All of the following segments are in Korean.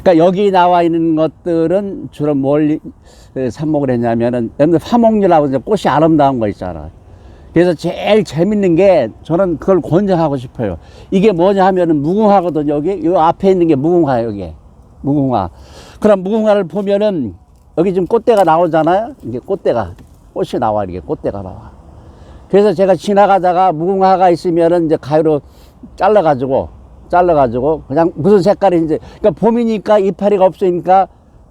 그러니까 여기 나와 있는 것들은 주로 뭘 삽목을 했냐면은, 여러분들 화목류라고 이제 꽃이 아름다운 거 있잖아. 그래서 제일 재밌는 게 저는 그걸 권장하고 싶어요. 이게 뭐냐 하면은 무궁화거든요. 여기 요 앞에 있는 게 무궁화. 여기 무궁화. 그럼 무궁화를 보면은 여기 지금 꽃대가 나오잖아요. 이게 꽃이 나와. 이게 꽃대가 나와. 그래서 제가 지나가다가 무궁화가 있으면은 이제 가위로 잘라가지고 그냥 무슨 색깔인지, 그러니까 봄이니까 이파리가 없으니까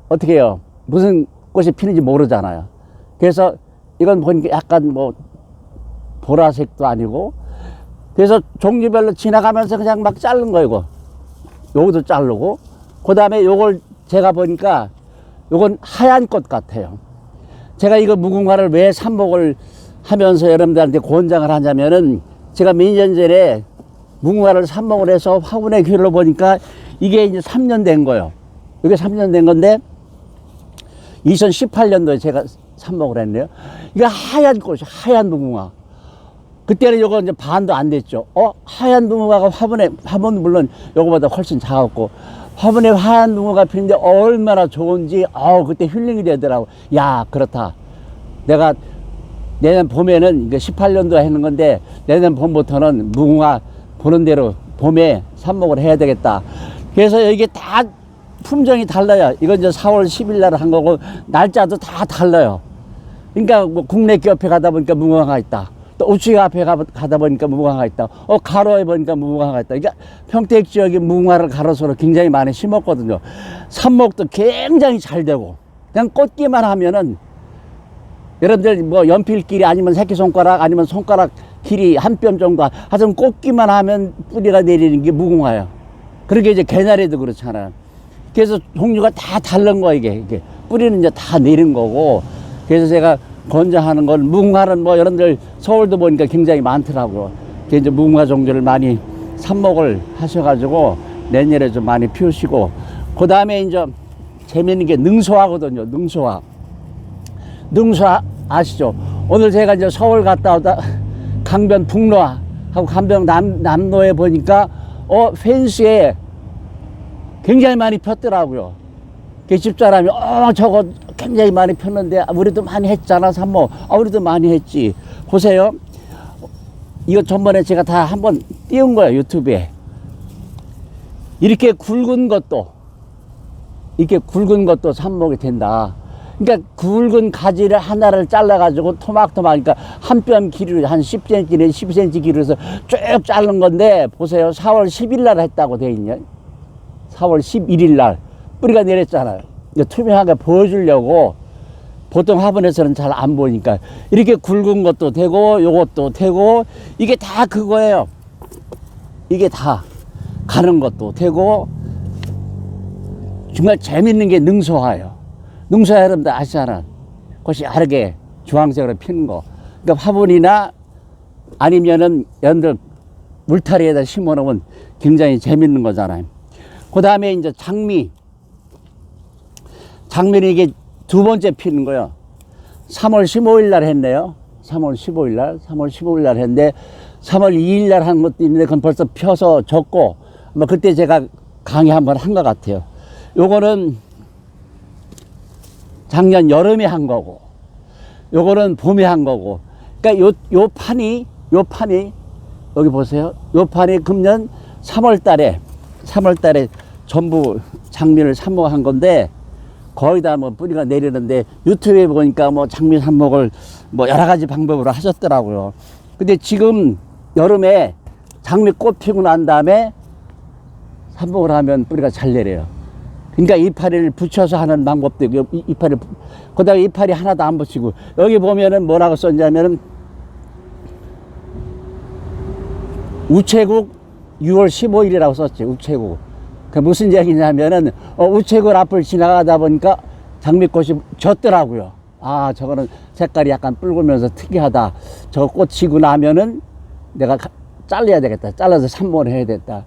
어떻게 해요? 무슨 꽃이 피는지 모르잖아요. 그래서 이건 보니까 약간 뭐 보라색도 아니고, 그래서 종류별로 지나가면서 그냥 막 자른 거예요. 이거 요것도 자르고, 그 다음에 요걸 제가 보니까 요건 하얀 꽃 같아요. 제가 이거 무궁화를 왜 삽목을 하면서 여러분들한테 권장을 하냐면은, 제가 몇 년 전에 무궁화를 삽목을 해서 화분에 길러 보니까 이게 이제 3년 된 거예요. 이게 3년 된 건데 2018년도에 제가 삽목을 했네요. 이게 하얀 꽃이, 하얀 무궁화. 그때는 요거 이제 반도 안 됐죠. 하얀 무궁화가 화분은 물론 요거보다 훨씬 작았고, 화분에 하얀 무궁화가 피는데 얼마나 좋은지, 그때 힐링이 되더라고. 야, 그렇다. 내가 내년 봄에는, 이게 18년도에 했는 건데, 내년 봄부터는 무궁화 보는 대로 봄에 삽목을 해야 되겠다. 그래서 이게 다 품종이 달라요. 이건 이제 4월 10일 날 한 거고, 날짜도 다 달라요. 그러니까 뭐 국내 기업에 가다 보니까 무궁화가 있다. 또 우측 앞에 가다 보니까 무궁화가 있다. 가로에 보니까 무궁화가 있다. 그러니까 평택 지역에 무궁화를 가로수로 굉장히 많이 심었거든요. 삽목도 굉장히 잘 되고, 그냥 꽂기만 하면은, 여러분들 뭐 연필끼리 아니면 새끼손가락 아니면 손가락 길이 한 뼘 정도, 하여튼 꽂기만 하면 뿌리가 내리는 게 무궁화예요. 그렇게 이제 개나리도 그렇잖아요. 그래서 종류가 다 다른 거, 이게 뿌리는 이제 다 내린 거고. 그래서 제가 권장하는 건, 무궁화는 뭐 여러분들 서울도 보니까 굉장히 많더라고요. 그래서 이제 무궁화 종류를 많이 삽목을 하셔가지고 내년에 좀 많이 피우시고, 그 다음에 이제 재밌는 게 능소화거든요. 능소화 아시죠? 오늘 제가 이제 서울 갔다 오다 강변 북로하고 강변 남로에 보니까 펜스에 굉장히 많이 폈더라고요. 그 집사람이 저거 굉장히 많이 폈는데 우리도 많이 했잖아 삽목. 우리도 많이 했지. 보세요. 이거 전번에 제가 다 한번 띄운 거예요, 유튜브에. 이렇게 굵은 것도 삽목이 된다. 그러니까 굵은 가지를 하나를 잘라가지고 토막토막, 그러니까 한 뼘 길이로 한 10cm, 10cm 길이로 해서 쭉 자른 건데, 보세요. 4월 10일 날 했다고 돼 있냐? 4월 11일 날 뿌리가 내렸잖아요. 투명하게 보여주려고. 보통 화분에서는 잘 안 보이니까 이렇게 굵은 것도 되고, 요것도 되고, 이게 다 그거예요. 이게 다 가는 것도 되고. 정말 재밌는 게 능소화예요. 능소화 여러분들 아시잖아. 꽃이 야르게 주황색으로 피는 거. 그러니까 화분이나 아니면은 여러분들 물타리에다 심어 놓으면 굉장히 재밌는 거잖아요. 그 다음에 이제 장미는 이게 두 번째 피는 거예요. 3월 15일 날 했네요. 3월 15일 날 했는데, 3월 2일 날 한 것도 있는데, 그건 벌써 펴서 졌고, 뭐 그때 제가 강의 한번 한 것 같아요. 요거는 작년 여름에 한 거고, 요거는 봄에 한 거고. 그러니까 요 판이 여기 보세요. 요 판이 금년 3월 달에 전부 장미를 삽목한 건데, 거의 다 뭐 뿌리가 내리는데, 유튜브에 보니까 뭐 장미 삽목을 뭐 여러 가지 방법으로 하셨더라고요. 근데 지금 여름에 장미 꽃 피고 난 다음에 삽목을 하면 뿌리가 잘 내려요. 그러니까 이파리를 붙여서 하는 방법도 있고, 그 다음에 이파리 하나도 안 붙이고, 여기 보면은 뭐라고 썼냐면은, 우체국 6월 15일이라고 썼지, 우체국. 그 무슨 얘기냐면은, 우체국 앞을 지나가다 보니까 장미꽃이 졌더라고요. 저거는 색깔이 약간 붉으면서 특이하다. 저거 꽃 지고 나면은 내가 잘라야 되겠다. 잘라서 삽목을 해야 되겠다.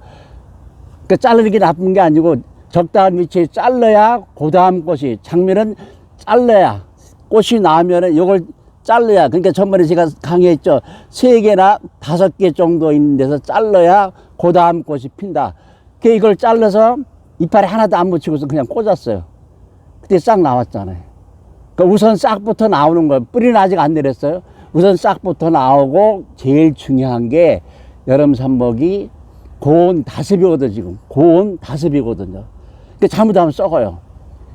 그 자르는 게 나쁜 게 아니고, 적당한 위치에 잘라야 그 다음 꽃이, 장미는 잘라야, 꽃이 나면은 이걸 잘라야, 그러니까 전번에 제가 강의했죠. 3개나 5개 정도 있는 데서 잘라야 그 다음 꽃이 핀다. 이걸 잘라서 이파리 하나도 안 묻히고서 그냥 꽂았어요. 그때 싹 나왔잖아요. 그러니까 우선 싹부터 나오는 거예요. 뿌리는 아직 안 내렸어요. 우선 싹부터 나오고 제일 중요한 게 여름 삼목이 고온 다습이거든요. 지금 고온 다습이거든요. 그러니까 잘못하면 썩어요.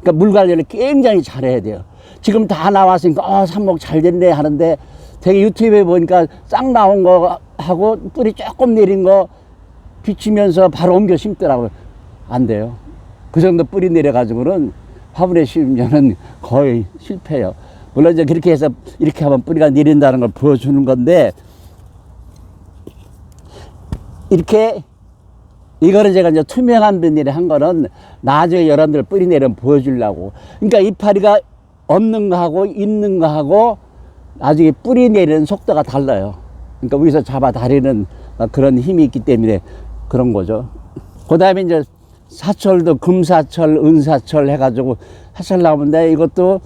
그러니까 물 관리를 굉장히 잘해야 돼요. 지금 다 나왔으니까 삼목 잘 됐네 하는데 되게 유튜브에 보니까 싹 나온 거 하고 뿌리 조금 내린 거 비치면서 바로 옮겨 심더라고요. 안 돼요. 그 정도 뿌리 내려가지고는 화분에 심으면은 거의 실패해요. 물론 이제 그렇게 해서 이렇게 하면 뿌리가 내린다는 걸 보여주는 건데, 이렇게 이거는 제가 이제 투명한 비닐에 한 거는 나중에 여러분들 뿌리 내리면 보여주려고. 그러니까 이파리가 없는 거하고 있는 거하고 나중에 뿌리 내리는 속도가 달라요. 그러니까 위에서 잡아 다리는 그런 힘이 있기 때문에 그런 거죠. 그 다음에 이제 사철도 금사철, 은사철 해가지고 사철 나오는데, 이것도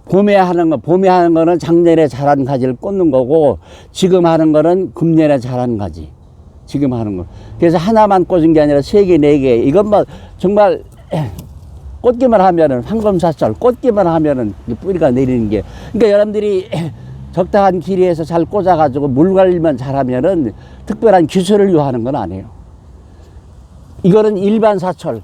봄에 하는 거는 작년에 자란 가지를 꽂는 거고, 지금 하는 거는 금년에 자란 가지. 지금 하는 거. 그래서 하나만 꽂은 게 아니라 3개, 4개. 이건 뭐 정말 꽂기만 하면은, 황금사철 꽂기만 하면은 뿌리가 내리는 게. 그러니까 여러분들이 적당한 길이에서 잘 꽂아가지고 물 관리만 잘하면은 특별한 기술을 요하는 건 아니에요. 이거는 일반 사철.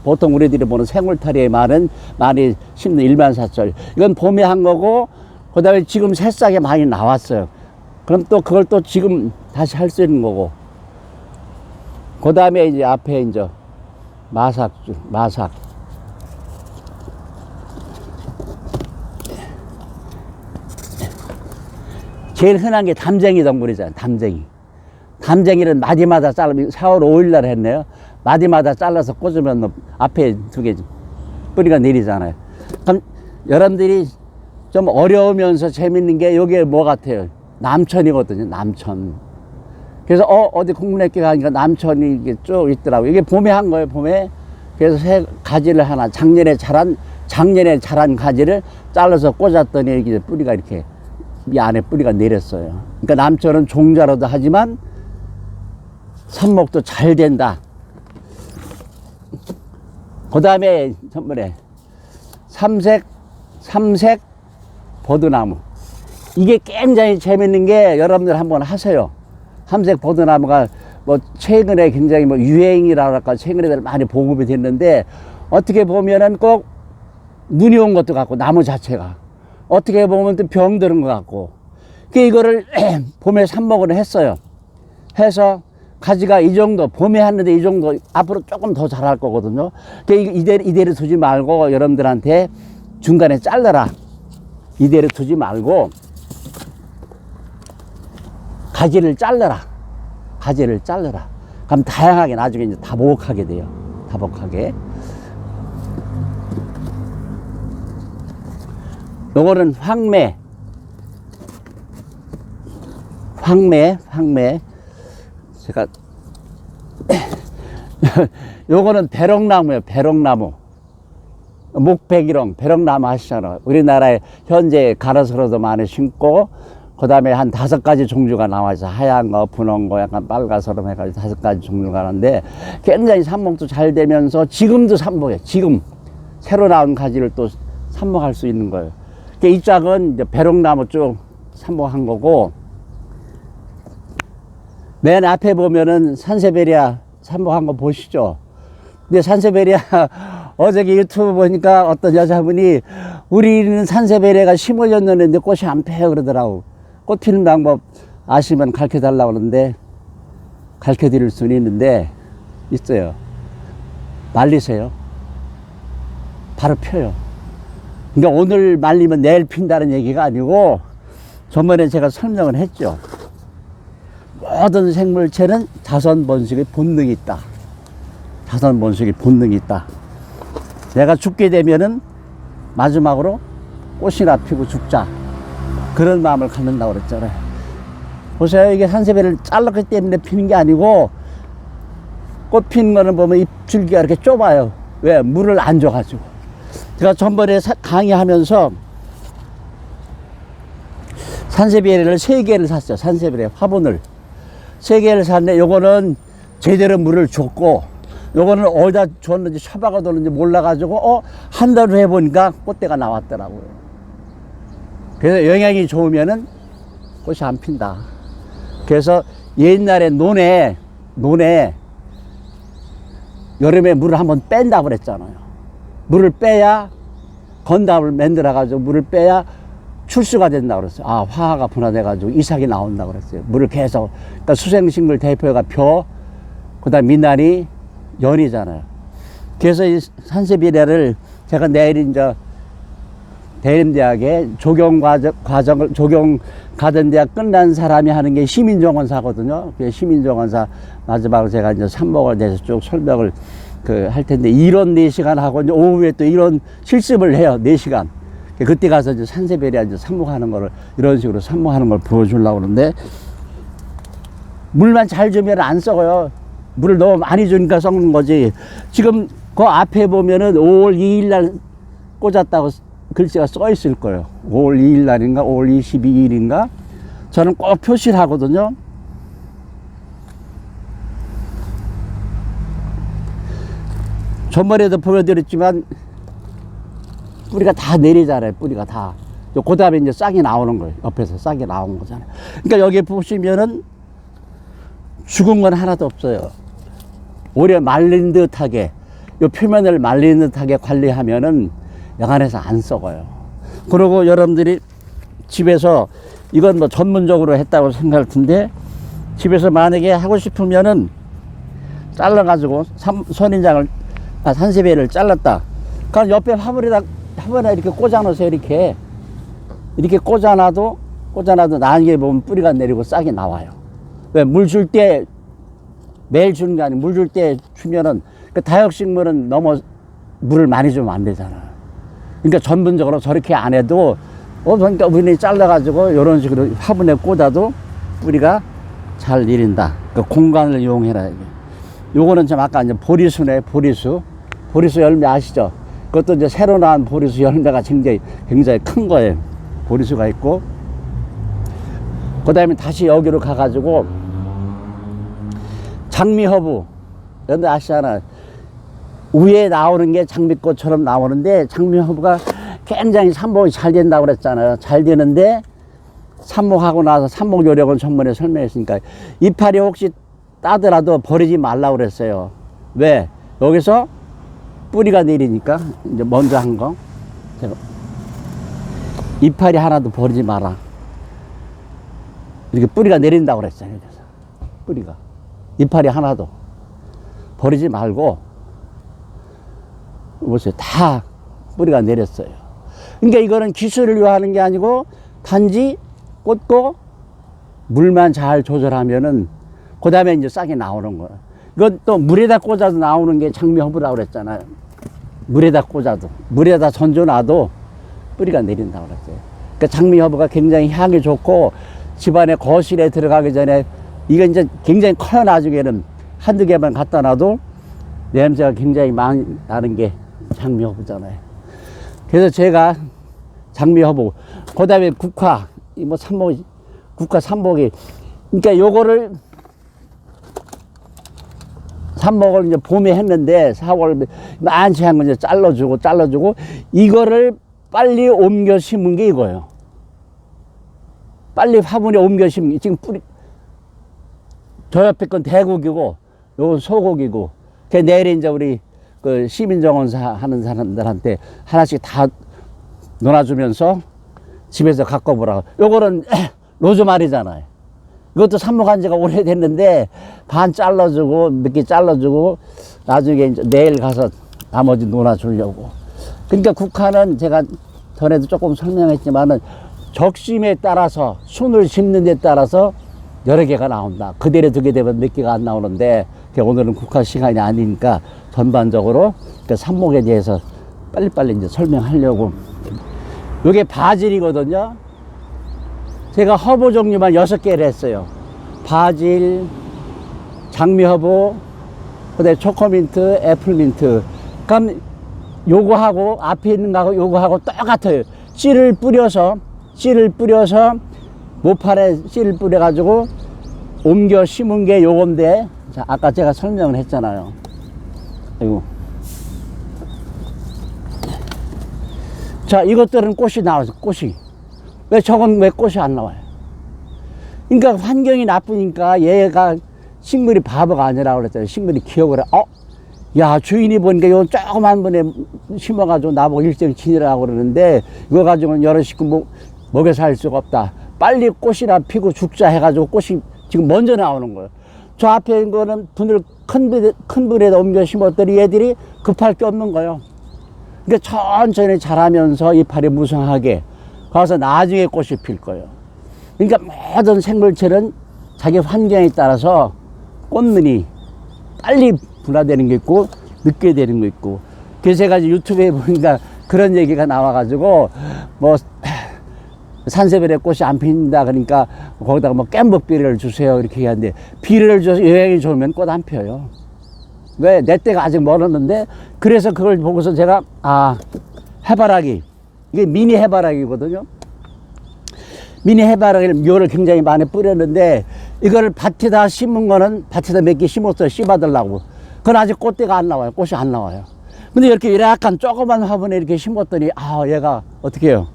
보통 우리들이 보는 생울타리에 많이 심는 일반 사철. 이건 봄에 한 거고, 그 다음에 지금 새싹이 많이 나왔어요. 그럼 또 그걸 또 지금 다시 할 수 있는 거고. 그 다음에 이제 앞에 이제 마삭. 제일 흔한 게 담쟁이 동물이잖아요. 담쟁이는 마디마다 잘라면 4월 5일날 했네요. 마디마다 잘라서 꽂으면 앞에 2개 뿌리가 내리잖아요. 그럼 여러분들이 좀 어려우면서 재밌는 게 여기에 뭐 같아요? 남천이거든요. 남천. 그래서 어디 국문학교 가니까 남천이 이게 쭉 있더라고요. 이게 봄에 한 거예요. 봄에. 그래서 새 가지를 하나 작년에 자란 가지를 잘라서 꽂았더니 이게 뿌리가 이렇게 이 안에 뿌리가 내렸어요. 그러니까 남천은 종자로도 하지만 삽목도 잘 된다. 그 다음에 전번에 삼색 버드나무. 이게 굉장히 재밌는 게, 여러분들 한번 하세요. 삼색 버드나무가 뭐 최근에 굉장히 뭐 유행이라고 할까, 최근에 많이 보급이 됐는데, 어떻게 보면은 꼭 눈이 온 것도 같고, 나무 자체가 어떻게 보면 또 병 드는 것 같고. 그 이거를 봄에 삽목을 했어요. 해서 가지가 이 정도, 봄에 했는데 이 정도, 앞으로 조금 더 자랄 거거든요. 이대로 두지 말고 여러분들한테 중간에 잘라라. 이대로 두지 말고 가지를 잘라라. 그럼 다양하게 나중에 이제 다복하게 돼요. 다복하게. 요거는 황매. 제가 요거는 배롱나무예요. 배롱나무. 목백일홍, 배롱나무 하시잖아요. 우리나라에 현재 가로수로도 많이 심고, 그 다음에 한 5가지 종류가 나와서 하얀 거, 분홍 거, 약간 빨가스름 해가지고 5가지 종류가 나는데, 굉장히 삽목도 잘 되면서 지금도 삽목이에요. 지금 새로 나온 가지를 또 삽목할 수 있는 거예요. 이 짝은 이제 배롱나무 쭉 삽목한 거고, 맨 앞에 보면은 산세베리아 삽목한 거 보시죠. 근데 산세베리아 어저께 유튜브 보니까 어떤 여자분이 우리는 산세베리아가 15년 됐는데 꽃이 안 펴요 그러더라고. 꽃 피는 방법 아시면 가르쳐 달라고 하는데, 가르쳐 드릴 수는 있는데, 있어요. 말리세요. 바로 펴요. 그러니까 오늘 말리면 내일 핀다는 얘기가 아니고, 전번에 제가 설명을 했죠. 모든 생물체는 자선 번식의 본능이 있다. 자선 번식의 본능이 있다. 내가 죽게 되면은 마지막으로 꽃이나 피고 죽자. 그런 마음을 갖는다고 그랬잖아요. 보세요. 이게 산세베리를 잘랐기 때문에 피는 게 아니고, 꽃 피는 거는 보면 잎줄기가 이렇게 좁아요. 왜? 물을 안 줘가지고. 제가 전번에 강의하면서 산세베리를 3개를 샀어요. 산세베리 화분을 3개를 샀는데, 요거는 제대로 물을 줬고, 요거는 어디다 줬는지 처박아 뒀는지 몰라가지고 한 달 후에 보니까 꽃대가 나왔더라고요. 그래서 영양이 좋으면은 꽃이 안 핀다. 그래서 옛날에 논에 여름에 물을 한번 뺀다고 그랬잖아요. 물을 빼야 건담을 만들어가지고 물을 빼야 출수가 된다고 그랬어요. 아, 화가 분화돼가지고 이삭이 나온다고 그랬어요. 물을 계속. 그러니까 수생식물 대표가 벼, 그 다음 미나리, 연이잖아요. 그래서 이 산세비례를 제가 내일 이제 대림대학에 조경가전대학 끝난 사람이 하는 게 시민정원사거든요. 그 시민정원사 마지막으로 제가 이제 삽목을 대해서 쭉 설명을 할 텐데, 이런 4시간 하고 이제 오후에 또 이런 실습을 해요. 4시간. 그때 가서 이제 산세베리아 이제 삽목하는 거를 이런 식으로 삽목하는 걸 보여주려고 그러는데, 물만 잘 주면 안 썩어요. 물을 너무 많이 주니까 썩는 거지. 지금 그 앞에 보면은 5월 2일 날 꽂았다고 글씨가 써 있을 거예요. 5월 2일 날인가 5월 22일인가 저는 꼭 표시를 하거든요. 전번에도 보여드렸지만 뿌리가 다 내리잖아요. 뿌리가 다. 그 다음에 이제 싹이 나오는 거예요. 옆에서 싹이 나온 거잖아요. 그러니까 여기 보시면은 죽은 건 하나도 없어요. 오히려 말린 듯하게, 이 표면을 말린 듯하게 관리하면은 영안에서 안 썩어요. 그리고 여러분들이 집에서 이건 뭐 전문적으로 했다고 생각할 텐데, 집에서 만약에 하고 싶으면은 잘라가지고 산세베를 잘랐다. 그럼 옆에 화분에다 이렇게 꽂아놓으세요. 이렇게 꽂아놔도 나중에 보면 뿌리가 내리고 싹이 나와요. 왜? 물 줄 때 매일 주는 게 아니고 물 줄 때 주면은 그 다육식물은 너무 물을 많이 주면 안 되잖아. 그러니까 전문적으로 저렇게 안 해도 그러니까 우리는 잘라가지고 이런 식으로 화분에 꽂아도 뿌리가 잘 내린다. 그 공간을 이용해라. 이게. 요거는 좀 아까 이제 보리수네. 보리수 열매 아시죠? 그것도 이제 새로 나온 보리수 열매가 굉장히 큰 거예요. 보리수가 있고, 그 다음에 다시 여기로 가가지고 장미허브, 여러분들 아시잖아. 위에 나오는 게 장미꽃처럼 나오는데, 장미허브가 굉장히 삽목이 잘 된다고 그랬잖아요. 잘 되는데 삽목하고 나서 삽목 요령을 전번에 설명했으니까 이파리 혹시 따더라도 버리지 말라고 그랬어요. 왜? 여기서 뿌리가 내리니까. 이제 먼저 한 거, 제가 이파리 하나도 버리지 마라. 이렇게 뿌리가 내린다고 그랬어요. 그래서 뿌리가, 이파리 하나도 버리지 말고, 보세요. 다 뿌리가 내렸어요. 그러니까 이거는 기술을 요하는 게 아니고 단지 꽂고 물만 잘 조절하면은 그 다음에 이제 싹이 나오는 거예요. 이건 또 물에다 꽂아도 나오는 게 장미허브라고 그랬잖아요. 물에다 꽂아도, 물에다 던져놔도 뿌리가 내린다고 그랬어요. 그러니까 장미허브가 굉장히 향이 좋고, 집안에 거실에 들어가기 전에 이거 이제 굉장히 커요. 나중에는 한두 개만 갖다 놔도 냄새가 굉장히 많이 나는 게 장미허브잖아요. 그래서 제가 장미허브, 그 다음에 국화, 뭐 국화 삽목이, 그러니까 요거를 삽목을 이제 봄에 했는데 4월 많지 않은 거 이제 잘라주고 이거를 빨리 옮겨 심은 게 이거예요. 빨리 화분에 옮겨 심은 게, 지금 뿌리, 저 옆에 건 대국이고 요건 소국이고, 내일 이제 우리 그 시민정원사 하는 사람들한테 하나씩 다 놀아주면서 집에서 갖고 보라고. 요거는 로즈마리잖아요. 이것도 삽목한 지가 오래됐는데 반 잘라주고 몇 개 잘라주고 나중에 이제 내일 가서 나머지 놀아주려고. 그러니까 국화는 제가 전에도 조금 설명했지만은 적심에 따라서, 순을 심는 데 따라서 여러 개가 나온다. 그대로 두게 되면 몇 개가 안 나오는데, 오늘은 국화 시간이 아니니까 전반적으로 그 삽목에 대해서 빨리빨리 이제 설명하려고. 이게 바질이거든요. 제가 허브 종류만 6개를 했어요. 바질, 장미허브, 그다음에 초코민트, 애플민트. 그럼 요거하고 앞에 있는 거하고 요거하고 똑같아요. 씨를 뿌려서 모판에 씨를 뿌려가지고 옮겨 심은 게 요건데, 자, 아까 제가 설명을 했잖아요. 아이고. 자, 이것들은 꽃이 나와서 꽃이. 왜 저건 왜 꽃이 안 나와요? 그러니까 환경이 나쁘니까 얘가 식물이 바보가 아니라고 그랬잖아요. 식물이 기억을 해. 야, 주인이 보니까 요 조그만 분에 심어가지고 나보고 일정 지내라고 그러는데 이거 가지고는 여러 식구 먹여 살 수가 없다. 빨리 꽃이나 피고 죽자 해가지고 꽃이 지금 먼저 나오는 거예요. 저 앞에 있는 거는 큰 불에다 옮겨 심었더니 얘들이 급할 게 없는 거예요. 그러니까 천천히 자라면서 이파리 무성하게 가서 나중에 꽃이 필 거예요. 그러니까 모든 생물체는 자기 환경에 따라서 꽃눈이 빨리 분화되는 게 있고 늦게 되는 거 있고. 그래서 제가 유튜브에 보니까 그런 얘기가 나와가지고 뭐 산세별에 꽃이 안 핀다 그러니까 거기다가 뭐 깸묵비료를 주세요 이렇게 얘기하는데, 비료를 줘서 영양이 좋으면 꽃 안 펴요. 왜? 내 때가 아직 멀었는데. 그래서 그걸 보고서 제가 해바라기, 이게 미니 해바라기거든요. 미니 해바라기를 묘를 굉장히 많이 뿌렸는데 이거를 밭에다 심은 거는 밭에다 몇 개 심었어요. 씨 받으려고. 그건 아직 꽃대가 안 나와요. 꽃이 안 나와요. 근데 이렇게 약간 조그만 화분에 이렇게 심었더니 얘가 어떻게 해요?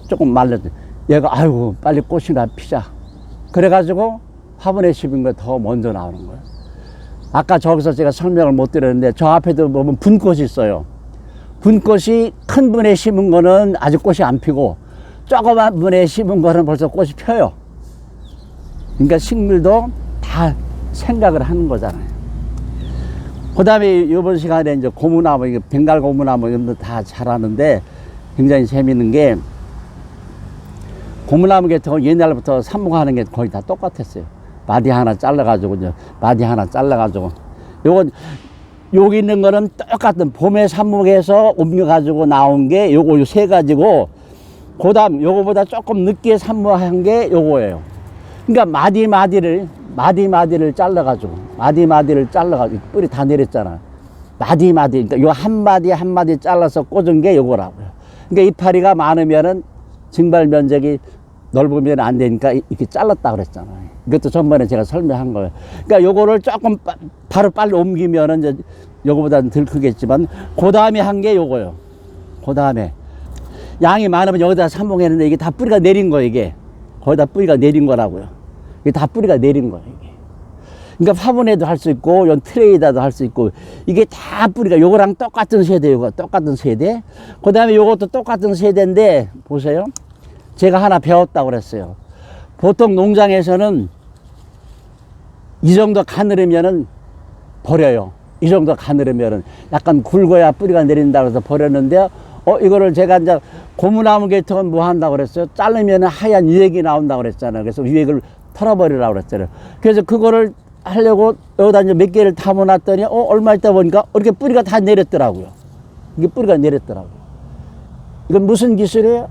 조금 말랐더니 얘가 아이고 빨리 꽃이나 피자. 그래가지고 화분에 심은 거 더 먼저 나오는 거예요. 아까 저기서 제가 설명을 못 드렸는데 저 앞에도 보면 분꽃이 있어요. 분꽃이 큰 분에 심은 거는 아직 꽃이 안 피고 조그만 분에 심은 거는 벌써 꽃이 펴요. 그러니까 식물도 다 생각을 하는 거잖아요. 그 다음에 이번 시간에 이제 고무나무, 벵갈 고무나무 이런 거 다 자라는데 굉장히 재밌는 게, 고무나무 같은 거 옛날부터 삽목하는 게 거의 다 똑같았어요. 마디 하나 잘라가지고, 마디 하나 잘라가지고. 요건, 여기 있는 거는 똑같은 봄에 삽목해서 옮겨가지고 나온 게 요거 세 가지고, 그 다음 요거보다 조금 늦게 삽목한 게 요거예요. 그러니까 마디를 잘라가지고 뿌리 다 내렸잖아. 그러니까 요 한 마디 잘라서 꽂은 게 요거라고요. 그러니까 이파리가 많으면은 증발 면적이 넓으면 안 되니까 이렇게 잘랐다 그랬잖아요. 이것도 전번에 제가 설명한 거예요. 그러니까 요거를 조금 바로 빨리 옮기면은 이제 요거보다는 덜 크겠지만, 그 다음에 한 게 요거예요. 그 다음에 양이 많으면 여기다 삽목했는데 이게 다 뿌리가 내린 거예요. 이게 거기다 뿌리가 내린 거라고요. 이게 다 뿌리가 내린 거예요. 이게. 그러니까 화분에도 할 수 있고 요 트레이다도 할 수 있고, 이게 다 뿌리가 요거랑 똑같은 세대예요. 똑같은 세대. 그 다음에 요것도 똑같은 세대인데 보세요. 제가 하나 배웠다고 그랬어요. 보통 농장에서는 이 정도 가늘으면은 버려요. 이 정도 가늘으면은 약간 굵어야 뿌리가 내린다고 해서 버렸는데, 이거를 제가 이제 고무나무 계통은 뭐 한다고 그랬어요? 자르면은 하얀 유액이 나온다고 그랬잖아요. 그래서 유액을 털어버리라고 그랬잖아요. 그래서 그거를 하려고 여기다 이제 몇 개를 담아놨더니, 얼마 있다 보니까 이렇게 뿌리가 다 내렸더라고요. 이게 뿌리가 내렸더라고요. 이건 무슨 기술이에요?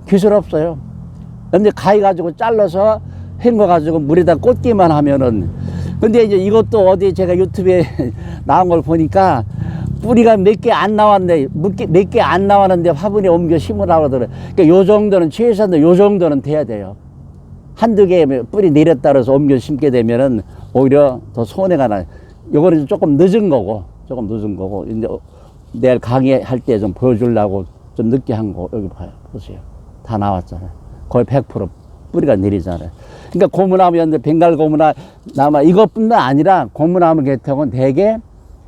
기술 없어요. 근데 가위 가지고 잘라서 헹궈 가지고 물에다 꽂기만 하면은. 근데 이제 이것도 어디 제가 유튜브에 나온 걸 보니까 뿌리가 몇 개 안 나왔는데, 몇 개 안 나왔는데 화분에 옮겨 심으라고 그러더라고요. 그러니까 요 정도는, 최소한 요 정도는 돼야 돼요. 한두 개 뿌리 내렸다 그래서 옮겨 심게 되면은 오히려 더 손해가 나요. 요거는 조금 늦은 거고, 이제 내일 강의할 때 좀 보여주려고 좀 늦게 한 거, 여기 봐요. 보세요. 다 나왔잖아요. 거의 100% 뿌리가 내리잖아요. 그러니까 고무나무였는데, 벵갈 고무나무, 이것뿐만 아니라 고무나무 계통은 대개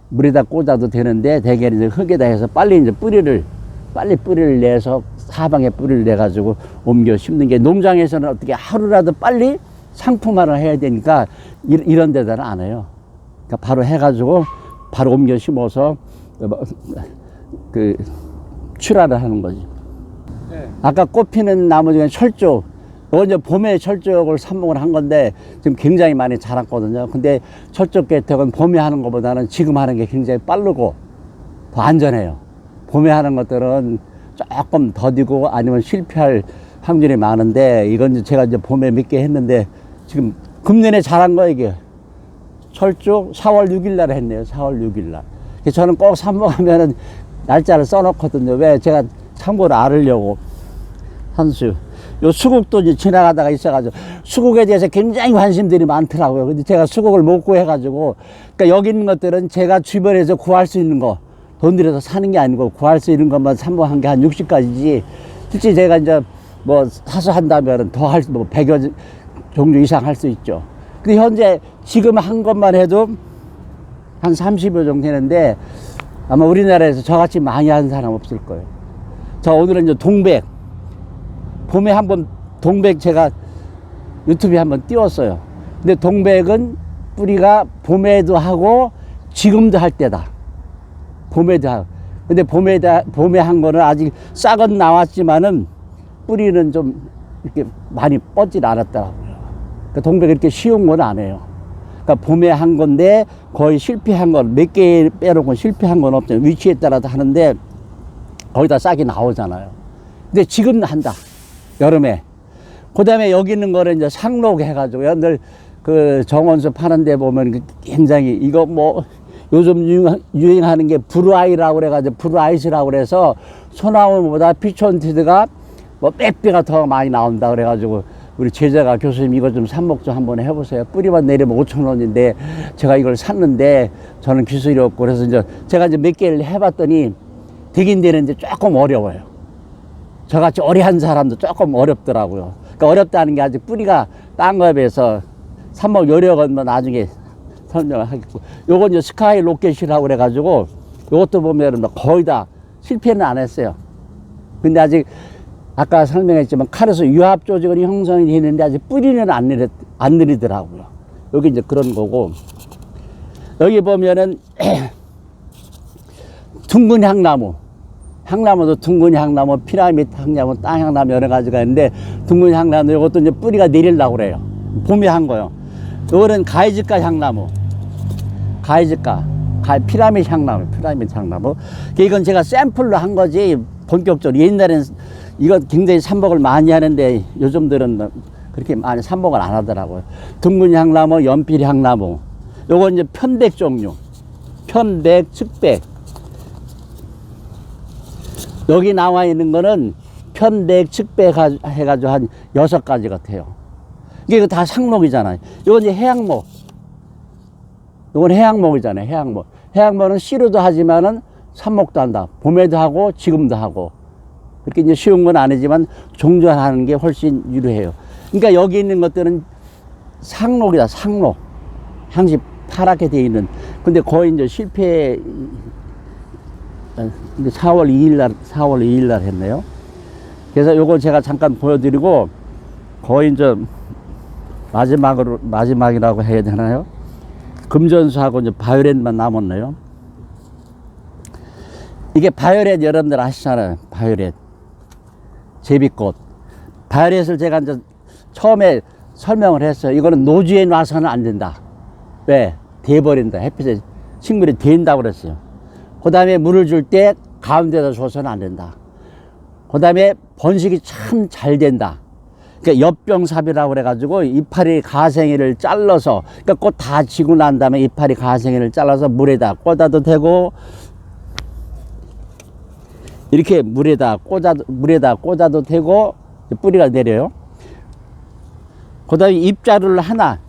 물에다 꽂아도 되는데, 대개 이제 흙에다 해서 빨리 뿌리를 내서 사방에 뿌리를 내가지고 옮겨 심는 게, 농장에서는 어떻게 하루라도 빨리 상품화를 해야 되니까 이런 데다는 안 해요. 그러니까 바로 해가지고 바로 옮겨 심어서 출하를 하는 거지. 네. 아까 꽃 피는 나무 중에 철쭉, 먼저 봄에 철쭉을 삽목을 한 건데 지금 굉장히 많이 자랐거든요. 근데 철쭉 개택은 봄에 하는 것보다는 지금 하는 게 굉장히 빠르고 더 안전해요. 봄에 하는 것들은 조금 더디고 아니면 실패할 확률이 많은데, 이건 제가 이제 봄에 몇 개 했는데 지금 금년에 자란 거, 이게 철쭉 4월 6일 날 했네요. 4월 6일 날. 저는 꼭 삽목하면은 날짜를 써놓거든요. 왜? 제가 참고로 알으려고. 한수 요 수국도 이제 지나가다가 있어가지고 수국에 대해서 굉장히 관심들이 많더라고요. 근데 제가 수국을 못 구해가지고, 그러니까 여기 있는 것들은 제가 주변에서 구할 수 있는 거, 돈 들여서 사는 게 아니고 구할 수 있는 것만 삼봉한 게 한 60가지지. 실제 제가 이제 뭐 사서 한다면은 더 할, 뭐 100여 종류 이상 할 수 있죠. 근데 현재 지금 한 것만 해도 한 30여 정도 되는데 아마 우리나라에서 저같이 많이 하는 사람 없을 거예요. 저 오늘은 이제 동백. 봄에 한번 동백 제가 유튜브에 한번 띄웠어요. 근데 동백은 뿌리가 봄에도 하고 지금도 할 때다. 봄에도 하고. 근데 봄에 한 거는 아직 싹은 나왔지만은 뿌리는 좀 이렇게 많이 뻗질 않았더라고요. 그러니까 동백 이렇게 쉬운 건 아니에요. 그러니까 봄에 한 건데 거의 실패한 건 몇 개 빼놓고 실패한 건 없잖아요. 위치에 따라서 하는데 거기다 싹이 나오잖아요. 근데 지금 한다. 여름에. 그 다음에 여기 있는 거는 이제 상록 해가지고요. 늘 그 정원수 파는 데 보면 굉장히 이거 뭐 요즘 유행하는 게 브루아이라고 그래가지고 브루아이스라고 그래서 소나무보다 피촌티드가 뭐 몇 배가 더 많이 나온다 그래가지고 우리 제자가 교수님 이거 좀 삽목 좀 한번 해보세요. 뿌리만 내리면 5,000원인데 제가 이걸 샀는데 저는 기술이 없고 그래서 이제 제가 이제 몇 개를 해봤더니 되긴 되는데 조금 어려워요. 저같이 오래 한 사람도 조금 어렵더라고요. 그러니까 어렵다는 게 아직 뿌리가 딴 거에 비해서 삽목 요령은 뭐 나중에 설명을 하겠고 요건 이제 스카이 로켓이라고 그래가지고 요것도 보면은 거의 다 실패는 안 했어요. 근데 아직 아까 설명했지만 칼에서 유합 조직은 형성이 되는데 아직 뿌리는 안 내리더라고요. 여기 이제 그런 거고 여기 보면은 둥근 향나무 향나무도 둥근 향나무, 피라미드 향나무, 땅 향나무 여러 가지가 있는데 둥근 향나무 이것도 이제 뿌리가 내리려고 그래요. 봄에 한 거요. 요거는 가이즈가 향나무, 피라미드 향나무. 이건 제가 샘플로 한 거지 본격적으로 옛날엔 이거 굉장히 삽목을 많이 하는데 요즘들은 그렇게 많이 삽목을 안 하더라고요. 둥근 향나무, 연필 향나무. 요건 이제 편백 종류, 편백, 측백. 여기 나와 있는 거는 편백, 측백 해가지고 한 6가지 같아요. 이게 다 상록이잖아요. 이건 이제 해양목. 이건 해양목이잖아요. 해양목. 해양목은 씨로도 하지만은 삽목도 한다. 봄에도 하고 지금도 하고. 그렇게 이제 쉬운 건 아니지만 종전하는 게 훨씬 유리해요. 그러니까 여기 있는 것들은 상록이다. 상록. 항시 파랗게 되어 있는. 근데 거의 이제 실패. 이제 4월 2일 날 했네요. 그래서 요거 제가 잠깐 보여드리고 거의 이제 마지막이라고 해야 되나요? 금전수하고 이제 바이올렛만 남았네요. 이게 바이올렛 여러분들 아시잖아요. 바이올렛. 제비꽃. 바이올렛을 제가 이제 처음에 설명을 했어요. 이거는 노지에 놔서는 안 된다. 왜? 돼버린다. 햇빛에 식물이 된다고 그랬어요. 그 다음에 물을 줄 때 가운데다 줘서는 안 된다. 그 다음에 번식이 참 잘 된다. 그러니까 엽병삽이라고 그래가지고 이파리 가생이를 잘라서, 그러니까 꽃 다 지고 난 다음에 이파리 가생이를 잘라서 물에다 꽂아도 되고, 이렇게 물에다 꽂아도 되고, 뿌리가 내려요. 그 다음에 입자루를 하나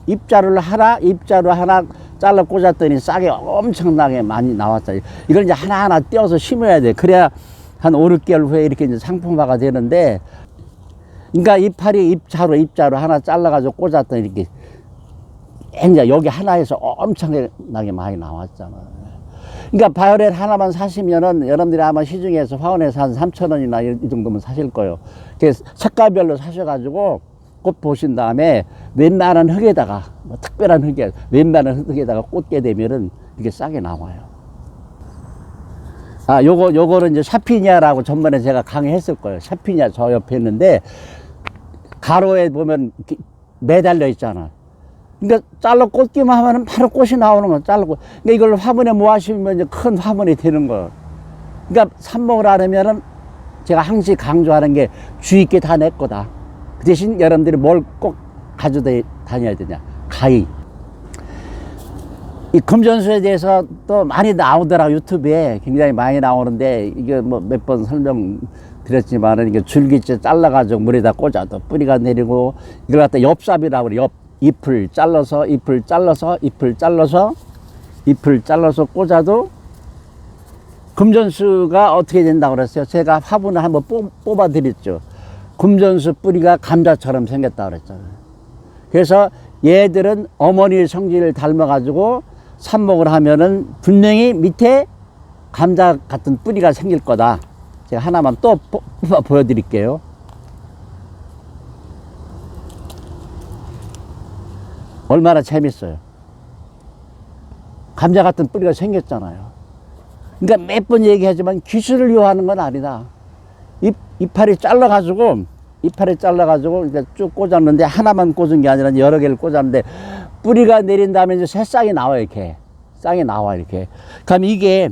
잘라 꽂았더니 싹이 엄청나게 많이 나왔어요. 이걸 이제 하나하나 떼어서 심어야 돼. 그래야 한 5, 6개월 후에 이렇게 이제 상품화가 되는데, 그러니까 이파리 입자루 하나 잘라가지고 꽂았더니 이렇게 이제 여기 하나에서 엄청나게 많이 나왔잖아요. 그러니까 바이올렛 하나만 사시면은 여러분들이 아마 시중에서 화원에서 한 3,000원이나 이 정도면 사실 거예요. 그래서 색깔별로 사셔가지고 꽃 보신 다음에 웬만한 흙에다가, 뭐 특별한 흙에, 웬만한 흙에다가 꽂게 되면은 이게 싸게 나와요. 아, 요거는 이제 샤피니아라고 전번에 제가 강의했을 거예요. 샤피니아 저 옆에 있는데, 가로에 보면 매달려 있잖아. 그러니까 잘라 꽂기만 하면은 바로 꽃이 나오는 거 잘라고. 그러니까 이걸 화분에 모아시면 이제 큰 화분이 되는 거예요. 그러니까 삽목을 하려면은 제가 항상 강조하는 게 주의 있게 다 내 거다. 그 대신 여러분들이 뭘 꼭 가져다녀야 되냐. 가위. 이 금전수에 대해서 또 많이 나오더라고. 유튜브에 굉장히 많이 나오는데, 이게 뭐 몇 번 설명드렸지만은, 이게 줄기째 잘라가지고 물에다 꽂아도 뿌리가 내리고, 이걸 갖다 엽삽이라고 그래. 잎을 잘라서 꽂아도 금전수가 어떻게 된다고 그랬어요? 제가 화분을 한번 뽑아 드렸죠. 금전수 뿌리가 감자처럼 생겼다고 그랬잖아요. 그래서 얘들은 어머니의 성질을 닮아가지고 삽목을 하면은 분명히 밑에 감자 같은 뿌리가 생길 거다. 제가 하나만 또 뽑아 보여드릴게요. 얼마나 재밌어요. 감자 같은 뿌리가 생겼잖아요. 그러니까 몇 번 얘기하지만 기술을 요하는 건 아니다. 이파리 잘라가지고 이제 쭉 꽂았는데, 하나만 꽂은 게 아니라 여러 개를 꽂았는데, 뿌리가 내린 다음에 이제 새 싹이 나와요. 이렇게 싹이 나와. 이렇게 그럼 이게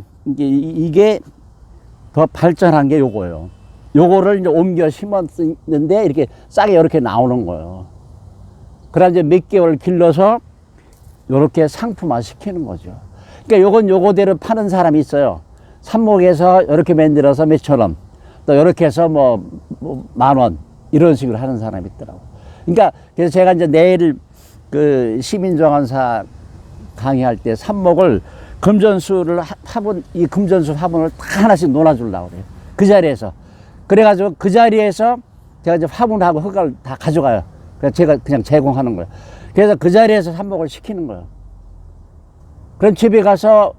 더 발전한 게 요거예요. 요거를 이제 옮겨 심었는데 이렇게 싹이 이렇게 나오는 거예요. 그래 이제 몇 개월 길러서 요렇게 상품화 시키는 거죠. 그러니까 요건 요거대로 파는 사람이 있어요. 삽목에서 이렇게 만들어서 몇천 원, 또 이렇게 해서 뭐 10,000원 이런 식으로 하는 사람이 있더라고. 그러니까 그래서 제가 이제 내일 그 시민정원사 강의할 때 삽목을 금전수를 이 금전수 화분을 다 하나씩 놓아주려고 그래요. 그 자리에서. 그래가지고 그 자리에서 제가 이제 화분하고 흙을 다 가져가요. 그래서 제가 그냥 제공하는 거예요. 그래서 그 자리에서 삽목을 시키는 거예요. 그럼 집에 가서,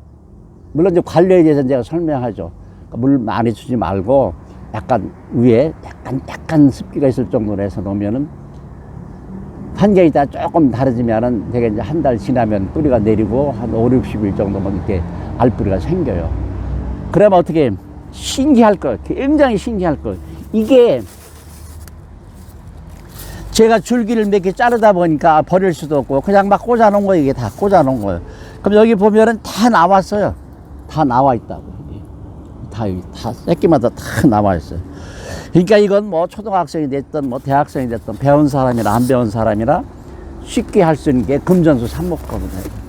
물론 이제 관리에 대해서 제가 설명하죠. 그러니까 물 많이 주지 말고 약간 위에 약간 습기가 있을 정도로 해서 놓으면은, 환경이 다 조금 다르지만은 되게 이제 한 달 지나면 뿌리가 내리고 한 5, 60일 정도면 이렇게 알뿌리가 생겨요. 그러면 어떻게 신기할 거예요. 굉장히 신기할 거예요. 이게 제가 줄기를 몇 개 자르다 보니까 버릴 수도 없고 그냥 막 꽂아 놓은 거예요. 이게 다 꽂아 놓은 거예요. 그럼 여기 보면은 다 나왔어요. 다 나와 있다고. 다 새끼마다 다 나와 있어요. 그러니까 이건 뭐 초등학생이 됐든 뭐 대학생이 됐든 배운 사람이나 안 배운 사람이나 쉽게 할 수 있는 게 금전수 삽목거든요.